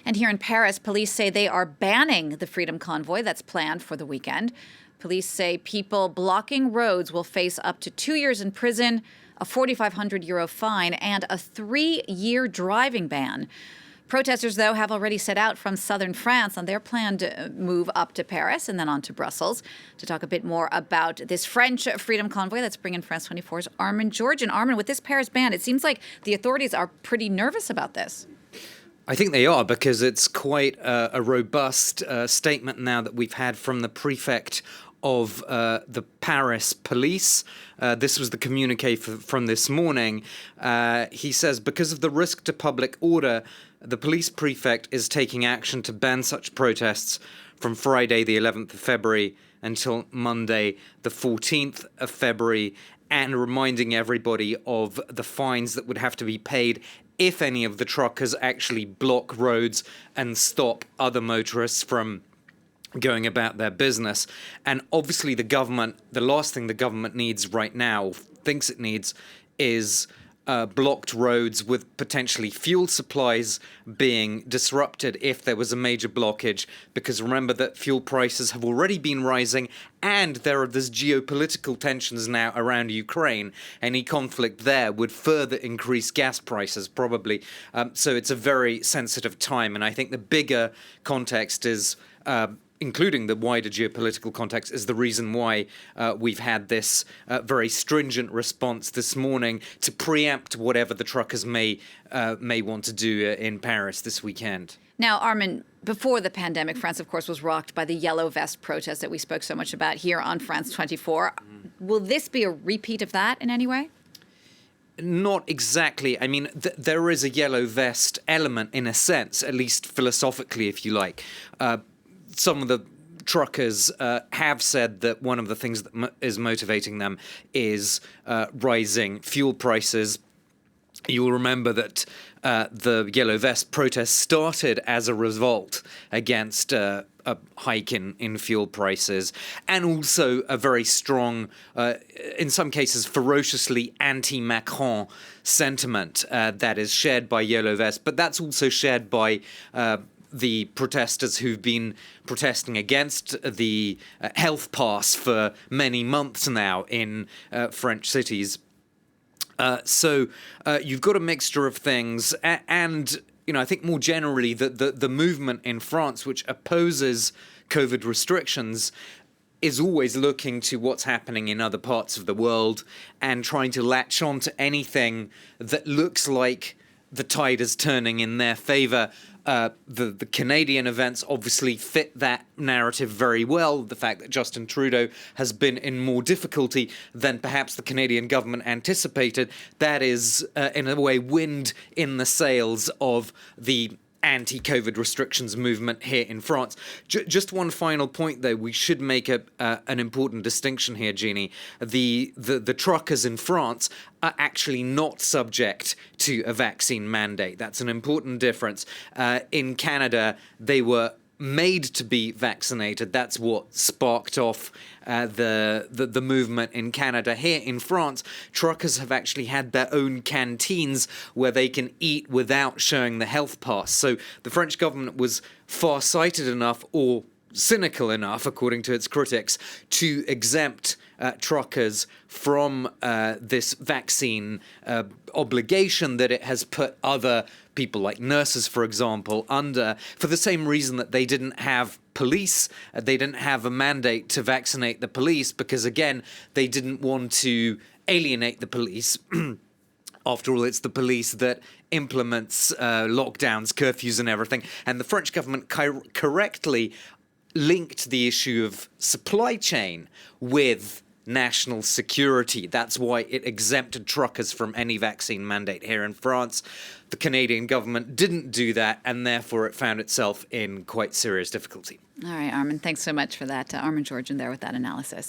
And here in Paris, police say they are banning the Freedom Convoy that's planned for the weekend. Police say people blocking roads will face up to 2 years in prison, a €4,500 fine, and a 3-year driving ban. Protesters, though, have already set out from southern France on their planned move up to Paris and then on to Brussels. To talk a bit more about this French Freedom Convoy, let's bring in France 24's Armen Georgian. Armen, with this Paris ban, it seems like the authorities are pretty nervous about this. I think they are, because it's quite a robust statement now that we've had from the prefect of the Paris police. This was the communique from this morning. He says, because of the risk to public order, the police prefect is taking action to ban such protests from Friday, the 11th of February, until Monday, the 14th of February, and reminding everybody of the fines that would have to be paid if any of the truckers actually block roads and stop other motorists from going about their business. And obviously the last thing the government needs right now, thinks it needs, is blocked roads with potentially fuel supplies being disrupted if there was a major blockage, because remember that fuel prices have already been rising and there's geopolitical tensions now around Ukraine. Any conflict there would further increase gas prices, probably. So it's a very sensitive time. And I think the bigger context is including the wider geopolitical context, is the reason why we've had this very stringent response this morning to preempt whatever the truckers may want to do in Paris this weekend. Now, Armen, before the pandemic, France, of course, was rocked by the yellow vest protest that we spoke so much about here on France 24. Will this be a repeat of that in any way? Not exactly. I mean, there is a yellow vest element in a sense, at least philosophically, if you like. Some of the truckers have said that one of the things that is motivating them is rising fuel prices. You'll remember that the Yellow Vest protest started as a revolt against a hike in fuel prices, and also a very strong, in some cases ferociously anti-Macron sentiment that is shared by Yellow Vest, but that's also shared by the protesters who've been protesting against the health pass for many months now in French cities. So you've got a mixture of things, and I think more generally the movement in France, which opposes COVID restrictions, is always looking to what's happening in other parts of the world and trying to latch on to anything that looks like the tide is turning in their favor. The Canadian events obviously fit that narrative very well. The fact that Justin Trudeau has been in more difficulty than perhaps the Canadian government anticipated, that is, in a way, wind in the sails of the anti-COVID restrictions movement here in France. Just one final point, though. We should make an important distinction here, Jeannie. The truckers in France are actually not subject to a vaccine mandate. That's an important difference. In Canada, they were made to be vaccinated. That's what sparked off the movement in Canada. Here in France, truckers have actually had their own canteens where they can eat without showing the health pass. So the French government was far-sighted enough, or cynical enough, according to its critics, to exempt truckers from this vaccine obligation that it has put other people, like nurses, for example, under, for the same reason that they didn't have police. They didn't have a mandate to vaccinate the police because, again, they didn't want to alienate the police. After all, it's the police that implements lockdowns, curfews and everything. And the French government correctly linked the issue of supply chain with national security. That's why it exempted truckers from any vaccine mandate here in France. The Canadian government didn't do that, and therefore it found itself in quite serious difficulty. All right, Armen, thanks so much for that. Armen Georgian there with that analysis.